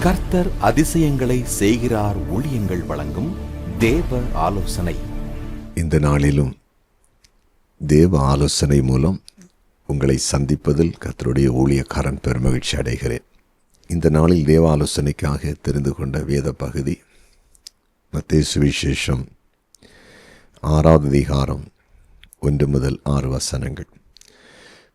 கர்த்தர் அதிசயங்களை செய்கிறார் ஊழியங்கள் வழங்கும் தேவ ஆலோசனை. இந்த நாளிலும் தேவ ஆலோசனை மூலம் உங்களை சந்திப்பதில் கர்த்தருடைய ஊழியக்காரன் பெருமகிழ்ச்சி அடைகிறேன். இந்த நாளில் தேவ ஆலோசனைக்காக தெரிந்து கொண்ட வேத பகுதி மத்தேயு சுவிசேஷம் 6வது அதிகாரம் 1 முதல் 6 வசனங்கள்.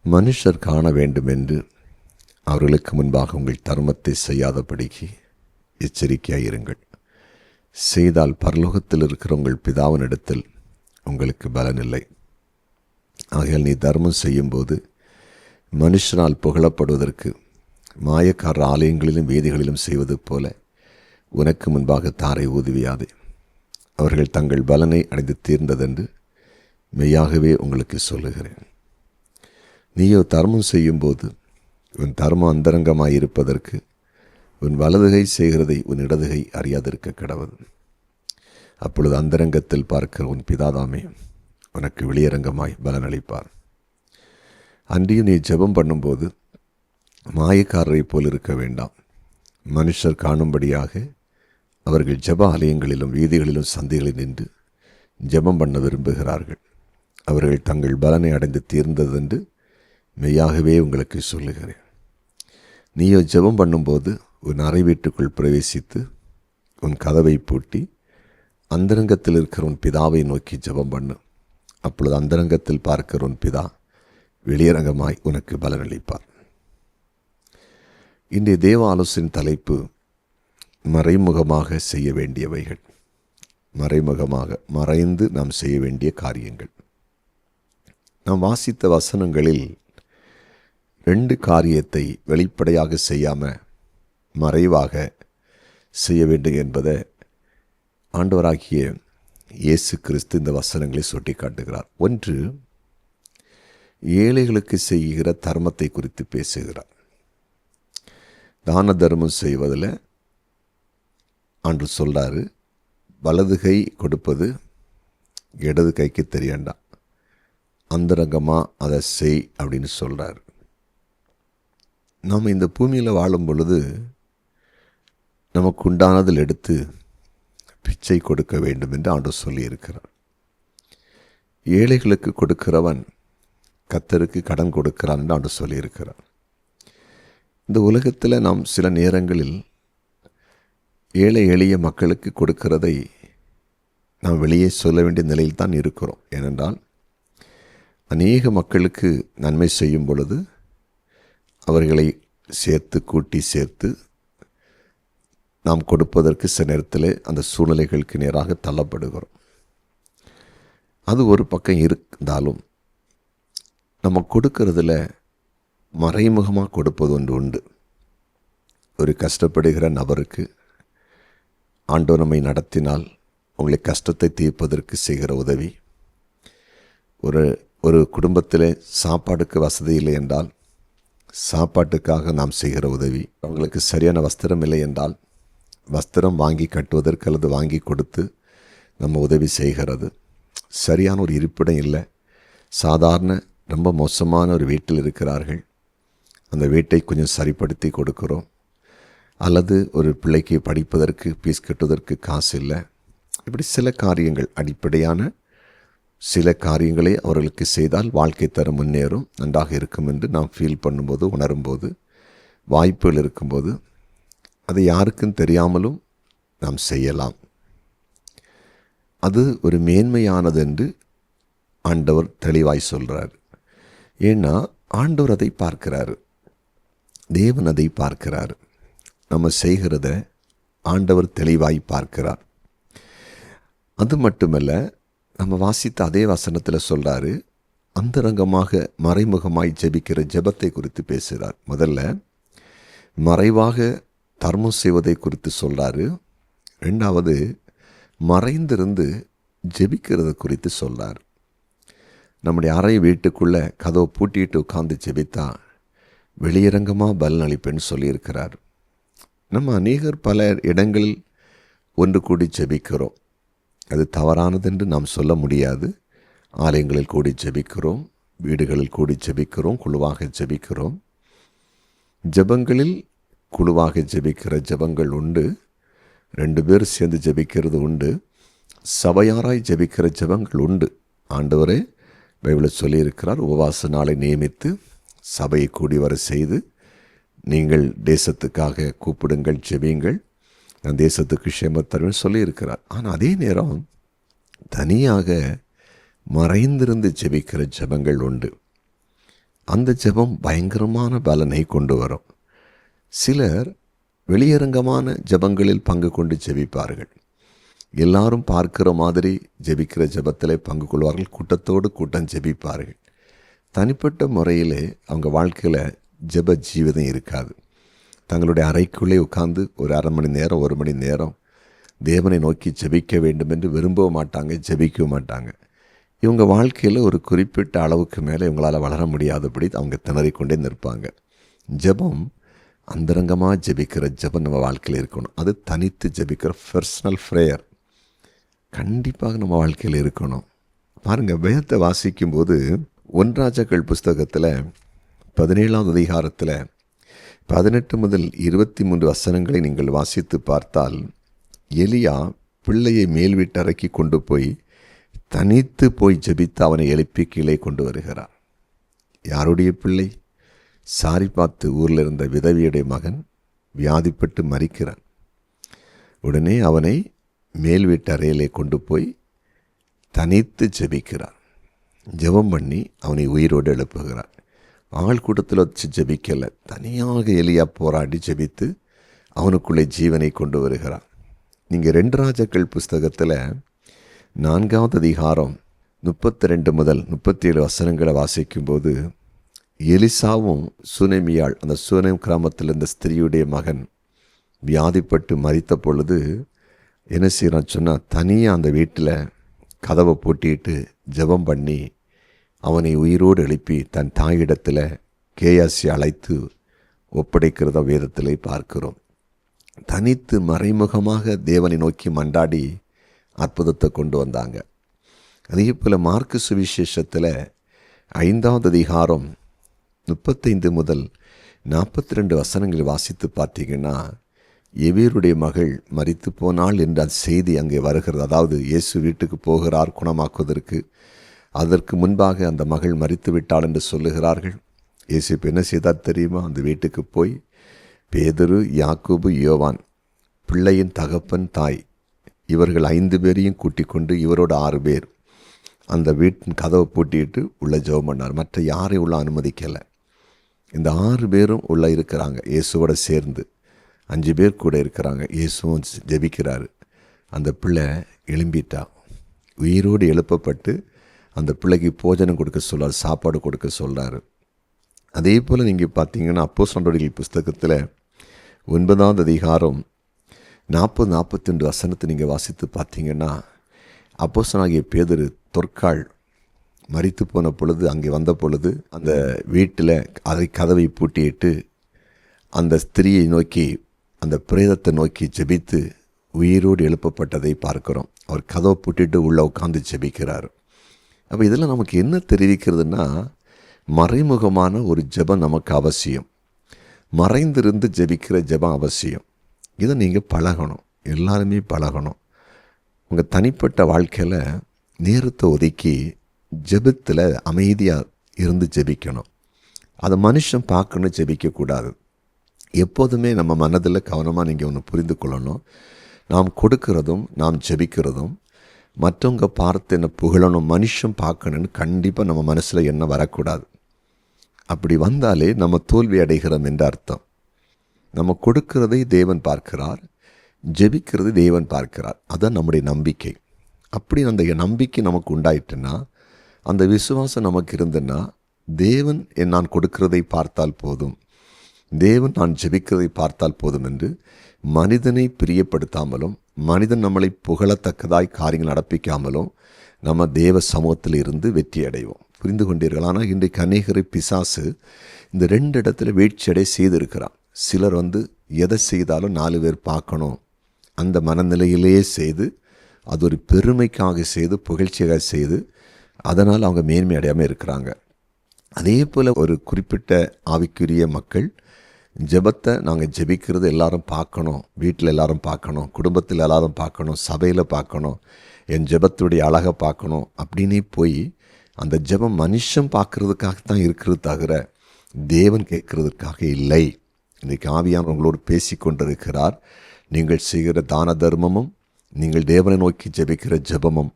மனுஷர் காண வேண்டுமென்று அவர்களுக்கு முன்பாக உங்கள் தர்மத்தை செய்யாதபடிக்கு எச்சரிக்கையாயிருங்கள். செய்தால் பரலோகத்தில் இருக்கிற உங்கள் பிதாவினிடத்தில் உங்களுக்கு பலன் இல்லை. ஆகையால் நீ தர்மம் செய்யும்போது மனுஷனால் புகழப்படுவதற்கு மாயக்கார ஆலயங்களிலும் வீதிகளிலும் செய்வது போல உனக்கு முன்பாக தாரை ஊதுவியாதே. அவர்கள் தங்கள் பலனை அடைந்து தீர்ந்ததென்று மெய்யாகவே உங்களுக்கு சொல்லுகிறேன். நீயோ தர்மம் செய்யும்போது உன் தர்மம் அந்தரங்கமாயிருப்பதற்கு உன் வலதுகை செய்கிறதை உன் இடதுகை அறியாதிருக்க கடவது. அப்பொழுது அந்தரங்கத்தில் பார்க்கிற உன் பிதாதாமே உனக்கு வெளியரங்கமாய் பலனளிப்பார். அன்றியும் நீ ஜெபம் பண்ணும்போது மாயக்காரரை போல் இருக்க வேண்டாம். மனுஷர் காணும்படியாக அவர்கள் ஜெப ஆலயங்களிலும் வீதிகளிலும் சந்தைகளில் நின்று ஜெபம் பண்ண விரும்புகிறார்கள். அவர்கள் தங்கள் பலனை அடைந்து தீர்ந்ததென்று மெய்யாகவே உங்களுக்கு சொல்லுகிறேன். நீயோ ஜெபம் பண்ணும்போது உன் அறை வீட்டுக்குள் பிரவேசித்து உன் கதவை பூட்டி அந்தரங்கத்தில் இருக்கிற உன் பிதாவை நோக்கி ஜெபம் பண்ணு. அப்பொழுது அந்தரங்கத்தில் பார்க்கிற உன் பிதா வெளியரங்கமாய் உனக்கு பலனளிப்பார். இன்றைய தேவ ஆலோசனை தலைப்பு மறைமுகமாக செய்ய வேண்டியவைகள். மறைமுகமாக மறைந்து நாம் செய்ய வேண்டிய காரியங்கள். நாம் வாசித்த வசனங்களில் 2 காரியத்தை வெளிப்படையாக செய்யாமல் மறைவாக செய்ய வேண்டும் என்பதை ஆண்டவராகிய இயேசு கிறிஸ்து இந்த வசனங்களை சுட்டி காட்டுகிறார். ஒன்று, ஏழைகளுக்கு செய்கிற தர்மத்தை குறித்து பேசுகிறார். தான தர்மம் செய்வதில் ஆண்டு சொல்கிறாரு, வலது கை கொடுப்பது இடது கைக்கு தெரியண்டாம், அந்தரங்கமாக அதை செய் அப்படின்னு சொல்கிறார். நாம் இந்த பூமியில் வாழும் பொழுது நமக்கு உண்டானதில் எடுத்து பிச்சை கொடுக்க வேண்டும் என்று ஆண்டவர் சொல்லியிருக்கிறார். ஏழைகளுக்கு கொடுக்கிறவன் கர்த்தருக்கு கடன் கொடுக்கிறான் என்று ஆண்டவர் சொல்லியிருக்கிறார். இந்த உலகத்தில் நாம் சில நேரங்களில் ஏழை எளிய மக்களுக்கு கொடுக்கிறதை நாம் வெளியே சொல்ல வேண்டிய நிலையில் தான் இருக்கிறோம். ஏனென்றால் அநேக மக்களுக்கு நன்மை செய்யும் பொழுது அவர்களை கூட்டி சேர்த்து நாம் கொடுப்பதற்கு சில நேரத்தில் அந்த சூழ்நிலைகளுக்கு நேராக தள்ளப்படுகிறோம். அது ஒரு பக்கம் இருந்தாலும் நம்ம கொடுக்கறதில் மறைமுகமாக கொடுப்பது ஒன்று உண்டு. ஒரு கஷ்டப்படுகிற நபருக்கு ஆண்டவர் நம்மை நடத்தினால் உங்களை கஷ்டத்தை தீர்ப்பதற்கு செய்கிற உதவி, ஒரு குடும்பத்தில் சாப்பாடுக்கு வசதி இல்லை என்றால் சாப்பாட்டுக்காக நாம் செய்கிற உதவி, அவங்களுக்கு சரியான வஸ்திரம் இல்லை என்றால் வஸ்திரம் வாங்கி கட்டுவதற்கு அல்லது வாங்கி கொடுத்து நம்ம உதவி செய்கிறது, சரியான ஒரு இருப்பிடம் இல்லை, சாதாரண ரொம்ப மோசமான ஒரு வீட்டில் இருக்கிறார்கள், அந்த வீட்டை கொஞ்சம் சரிப்படுத்தி கொடுக்குறோம், அல்லது ஒரு பிள்ளைக்கு படிப்பதற்கு ஃபீஸ் கட்டுவதற்கு காசு இல்லை, இப்படி சில காரியங்கள், அடிப்படையான சில காரியங்களை அவர்களுக்கு செய்தால் வாழ்க்கை தரம் முன்னேறும், நன்றாக இருக்கும் என்று நாம் ஃபீல் பண்ணும்போது, உணரும்போது, வாய்ப்புகள் இருக்கும்போது அதை யாருக்கும் தெரியாமலும் நாம் செய்யலாம். அது ஒரு மேன்மையானது என்று ஆண்டவர் தெளிவாய் சொல்கிறார். ஏன்னா ஆண்டவர் அதை பார்க்கிறாரு, தேவன் அதை பார்க்கிறார். நம்ம செய்கிறத ஆண்டவர் தெளிவாய் பார்க்கிறார். அது மட்டுமல்ல, நம்ம வாசித்த அதே வசனத்தில் சொல்கிறாரு, அந்தரங்கமாக மறைமுகமாய் ஜெபிக்கிற ஜெபத்தை குறித்து பேசுகிறார். முதல்ல மறைவாக தர்மம் செய்வதை குறித்து சொல்கிறாரு. 2வது மறைந்திருந்து ஜெபிக்கிறத குறித்து சொல்கிறார். நம்முடைய அறை வீட்டுக்குள்ளே கதவை பூட்டிட்டு உட்கார்ந்து ஜெபித்தா வெளியரங்கமாக பலன் அளிப்பேன்னு சொல்லியிருக்கிறார். நம்ம அநேகர் பல இடங்களில் ஒன்று கூடி ஜெபிக்கிறோம். அது தவறானதென்று நாம் சொல்ல முடியாது. ஆலயங்களில் கூடி ஜெபிக்கிறோம், வீடுகளில் கூடி ஜெபிக்கிறோம், குழுவாக ஜெபிக்கிறோம். ஜெபங்களில் குழுவாக ஜெபிக்கிற ஜெபங்கள் உண்டு, 2 பேர் சேர்ந்து ஜெபிக்கிறது உண்டு, சபையாராய் ஜெபிக்கிற ஜெபங்கள் உண்டு. ஆண்டவரே பைபிளில் சொல்லியிருக்கிறார், உபவாச நாளை நியமித்து சபையை கூடி வர செய்து நீங்கள் தேசத்துக்காக கூப்பிடுங்கள், ஜெபியுங்கள், நான் தேசத்துக்கு க்ஷேமத்தருவேன் சொல்லியிருக்கிறார். ஆனால் அதே நேரம் தனியாக மறைந்திருந்து ஜெபிக்கிற ஜெபங்கள் உண்டு. அந்த ஜெபம் பயங்கரமான பலனை கொண்டு வரும். சிலர் வெளியரங்கமான ஜெபங்களில் பங்கு கொண்டு ஜெபிப்பார்கள். எல்லாரும் பார்க்கிற மாதிரி ஜெபிக்கிற ஜெபத்திலே பங்கு கொள்வார்கள். கூட்டத்தோடு கூட்டம் ஜெபிப்பார்கள். தனிப்பட்ட முறையிலே அவங்க வாழ்க்கையில் ஜெப ஜீவிதம் இருக்காது. தங்களுடைய அறைக்குள்ளே உட்கார்ந்து ஒரு 1/2 மணி நேரம் 1 மணி நேரம் தேவனை நோக்கி ஜெபிக்க வேண்டும் என்று விரும்பவும் மாட்டாங்க, ஜெபிக்கவும் மாட்டாங்க. இவங்க வாழ்க்கையில் ஒரு குறிப்பிட்ட அளவுக்கு மேலே இவங்களால் வளர முடியாதபடி அவங்க திணறிக்கொண்டே நிற்பாங்க. ஜெபம் அந்தரங்கமாக ஜெபிக்கிற ஜெபம் நம்ம வாழ்க்கையில் இருக்கணும். அது தனித்து ஜெபிக்கிற பர்சனல் ப்ரேயர் கண்டிப்பாக நம்ம வாழ்க்கையில் இருக்கணும். பாருங்கள், வேதத்தை வாசிக்கும்போது 1 ராஜாக்கள் புஸ்தகத்தில் 17ஆம் அதிகாரத்தில் 18 முதல் 23 வசனங்களை நீங்கள் வாசித்து பார்த்தால், எலியா பிள்ளையை மேல் வீட்டறைக்கு கொண்டு போய் தனித்து போய் ஜெபித்து அவனை எழுப்பி கீழே கொண்டு வருகிறார். யாருடைய பிள்ளை? சாரிபாத்து ஊரில் இருந்த விதவியுடைய மகன் வியாதிப்பட்டு மரிக்கிறான். உடனே அவனை மேல் வீட்டு அறையிலே கொண்டு போய் தனித்து ஜெபிக்கிறார். ஜெபம் பண்ணி அவனை உயிரோடு எழுப்புகிறார். ஆள் கூட்டத்தில் வச்சு ஜெபிக்கலை, தனியாக எலியா போராடி ஜெபித்து அவனுக்குள்ளே ஜீவனை கொண்டு வருகிறார். நீங்கள் 2 ராஜாக்கள் புஸ்தகத்தில் 4ஆவது அதிகாரம் 32 முதல் 37 வசனங்களை வாசிக்கும்போது, எலிசாவும் சுனேமியாள், அந்த சுனேம் கிராமத்தில் இருந்த ஸ்திரீயுடைய மகன் வியாதிப்பட்டு மரித்த பொழுது என்ன செய்யறான்னு சொன்னால், தனியாக அந்த வீட்டில் கதவை பூட்டிட்டு ஜெபம் பண்ணி அவனை உயிரோடு எழுப்பி தன் தாயிடத்தில் கேயாசி அழைத்து ஒப்படைக்கிறத வேதத்திலே பார்க்கிறோம். தனித்து மறைமுகமாக தேவனை நோக்கி மண்டாடி அற்புதத்தை கொண்டு வந்தாங்க. அதே போல் மார்க்கு சுவிசேஷத்தில் 5ஆவது அதிகாரம் 35 முதல் 42 வசனங்களை வாசித்து பார்த்தீங்கன்னா, எவீருடைய மகள் மரித்து போனாள் என்ற செய்தி அங்கே வருகிறது. அதாவது இயேசு வீட்டுக்கு போகிறார் குணமாக்குவதற்கு. அதற்கு முன்பாக அந்த மகள் மரித்து விட்டாள் என்று சொல்லுகிறார்கள். இயேசு இப்போ என்ன செய்தார் தெரியுமா? அந்த வீட்டுக்கு போய் பேதுரு, யாக்கோபு, யோவான், பிள்ளையின் தகப்பன், தாய், இவர்கள் 5 பேரையும் கூட்டிக் கொண்டு இவரோட 6 பேர் அந்த வீட்டின் கதவை பூட்டிட்டு உள்ளே ஜெபம் பண்ணார். மற்ற யாரையும் உள்ள அனுமதிக்கலை. இந்த 6 பேரும் உள்ளே இருக்கிறாங்க இயேசுவோட சேர்ந்து. 5 பேர் கூட இருக்கிறாங்க. இயேசுவும் ஜெபிக்கிறாரு. அந்த பிள்ளை எழும்பிட்டா, உயிரோடு எழுப்பப்பட்டு அந்த பிள்ளைக்கு போஜனம் கொடுக்க சொல்கிறார், சாப்பாடு கொடுக்க சொல்கிறாரு. அதே போல் நீங்கள் பார்த்தீங்கன்னா அப்போஸ்தலர்கள் புஸ்தகத்தில் 9ஆவது அதிகாரம் 40-42 வசனத்தை நீங்கள் வாசித்து பார்த்தீங்கன்னா, அப்போஸ்தலனாகிய பேதுரு தொற்காள் மரித்து போன பொழுது அங்கே வந்த பொழுது அந்த வீட்டில் அதை கதவை பூட்டிட்டு அந்த ஸ்திரியை நோக்கி, அந்த பிரேதத்தை நோக்கி ஜெபித்து உயிரோடு எழுப்பப்பட்டதை பார்க்குறோம். அவர் கதவை பூட்டிட்டு உள்ளே உட்காந்து ஜெபிக்கிறார். அப்போ இதெல்லாம் நமக்கு என்ன தெரிவிக்கிறதுனா, மறைமுகமான ஒரு ஜெபம் நமக்கு அவசியம். மறைந்திருந்து ஜெபிக்கிற ஜெபம் அவசியம். இதை நீங்கள் பழகணும், எல்லாருமே பழகணும். உங்கள் தனிப்பட்ட வாழ்க்கையில் நேரத்தை ஒதுக்கி ஜெபத்தில் அமைதியாக இருந்து ஜெபிக்கணும். அதை மனுஷன் பார்க்கணும், ஜெபிக்கக்கூடாது. எப்போதுமே நம்ம மனதில் கவனமாக நீங்கள் ஒன்று புரிந்து கொள்ளணும். நாம் கொடுக்கிறதும் நாம் ஜெபிக்கிறதும் மற்றவங்க பார்த்து என்ன புகழணும், மனுஷன் பார்க்கணுன்னு கண்டிப்பாக நம்ம மனசில் என்ன வரக்கூடாது. அப்படி வந்தாலே நம்ம தோல்வி அடைகிறோம் என்ற அர்த்தம். நம்ம கொடுக்கிறதை தேவன் பார்க்கிறார், ஜெபிக்கிறது தேவன் பார்க்கிறார். அதுதான் நம்முடைய நம்பிக்கை. அப்படி அந்த நம்பிக்கை நமக்கு உண்டாயிட்டுன்னா, அந்த விசுவாசம் நமக்கு இருந்துன்னா, தேவன் நான் கொடுக்கிறதை பார்த்தால் போதும், தேவன் நான் ஜெபிக்கிறதை பார்த்தால் போதும் என்று மனிதனை பிரியப்படுத்தாமலும் மனிதன் நம்மளை புகழத்தக்கதாய் காரியங்கள் நடப்பிக்காமலும் நம்ம தேவ சமூகத்தில் இருந்து வெற்றி அடைவோம். புரிந்து கொண்டீர்கள்? ஆனால் இன்றைக்கு அநேகரை பிசாசு இந்த 2 இடத்துல வீழ்ச்சியடை செய்திருக்கிறான். சிலர் எதை செய்தாலும் 4 பேர் பார்க்கணும் அந்த மனநிலையிலேயே செய்து, அது ஒரு பெருமைக்காக செய்து, புகழ்ச்சியாக செய்து, அதனால் அவங்க மேன்மை அடையாமல் இருக்கிறாங்க. அதே போல் ஒரு குறிப்பிட்ட ஆவிக்குரிய மக்கள் ஜெபத்தை நாங்கள் ஜெபிக்கிறது எல்லாரும் பார்க்கணும், வீட்டில் எல்லாரும் பார்க்கணும், குடும்பத்தில் எல்லாரும் பார்க்கணும், சபையில் பார்க்கணும், என் ஜெபத்துடைய அழகை பார்க்கணும் அப்படின்னே போய் அந்த ஜெபம் மனுஷன் பார்க்கறதுக்காகத்தான் இருக்கிறது தவிர தேவன் கேட்கறதுக்காக இல்லை. இன்றைக்கு ஆவியானவர் உங்களோடு பேசி கொண்டிருக்கிறார். நீங்கள் செய்கிற தான தர்மமும் நீங்கள் தேவனை நோக்கி ஜெபிக்கிற ஜெபமும்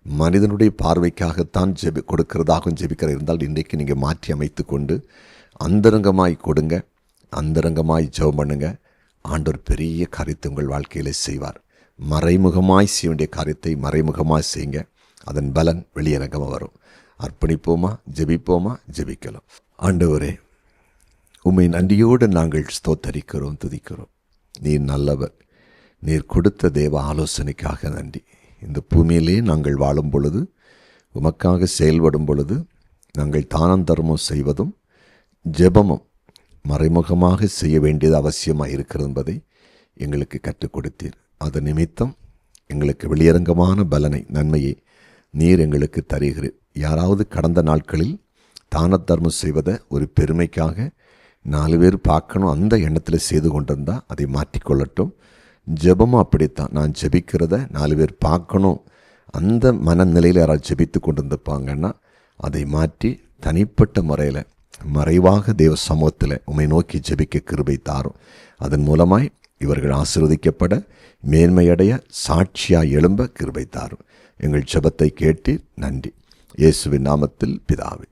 மனிதனுடைய பார்வைக்காகத்தான் கொடுக்கிறதாகவும் ஜெபிக்கிற இருந்தால் இன்றைக்கு நீங்கள் மாற்றி அமைத்து கொண்டு அந்தரங்கமாய் கொடுங்க, அந்தரங்கமாய் ஜெபம் பண்ணுங்க. ஆண்டவர் பெரிய காரியத்தை உங்கள் வாழ்க்கையிலே செய்வார். மறைமுகமாய் செய்ய வேண்டிய காரியத்தை மறைமுகமாய் செய்யுங்க, அதன் பலன் வெளியரங்கமாக வரும். அர்ப்பணிப்போமா, ஜெபிப்போமா, ஜெபிக்கலாம். ஆண்டவரே, உம்மை நன்றியோடு நாங்கள் ஸ்தோத்தரிக்கிறோம், துதிக்கிறோம். நீர் நல்லவர். நீர் கொடுத்த தேவ ஆலோசனைக்காக நன்றி. இந்த பூமியிலே நாங்கள் வாழும் பொழுது, உமக்காக செயல்படும் பொழுது, நாங்கள் தானம் தர்மம் செய்வதும் ஜெபமும் மறைமுகமாக செய்ய வேண்டியது அவசியமாக இருக்கிறது என்பதை எங்களுக்கு கற்றுக் கொடுத்தீர். அது நிமித்தம் எங்களுக்கு வெளியரங்கமான பலனை, நன்மையை நீர் எங்களுக்கு தருகிறீர். யாராவது கடந்த நாட்களில் தான தர்மம் செய்வதை ஒரு பெருமைக்காக 4 பேர் பார்க்கணும் அந்த எண்ணத்தில் செய்து கொண்டிருந்தால் அதை மாற்றிக்கொள்ளட்டும். ஜெபமும் அப்படித்தான். நான் ஜெபிக்கிறத 4 பேர் பார்க்கணும் அந்த மனநிலையில் யாராவது ஜெபித்து கொண்டிருந்துப்பாங்கன்னா அதை மாற்றி தனிப்பட்ட முறையில் மறைவாக தேவ சமூகத்தில் உம்மை நோக்கி ஜெபிக்க கிருபை தாரும். அதன் மூலமாய் இவர்கள் ஆசீர்வதிக்கப்பட மேன்மையடைய சாட்சியாய் எழும்ப கிருபை தாரும். எங்கள் ஜெபத்தை கேட்டு நன்றி. இயேசுவின் நாமத்தில் பிதாவே.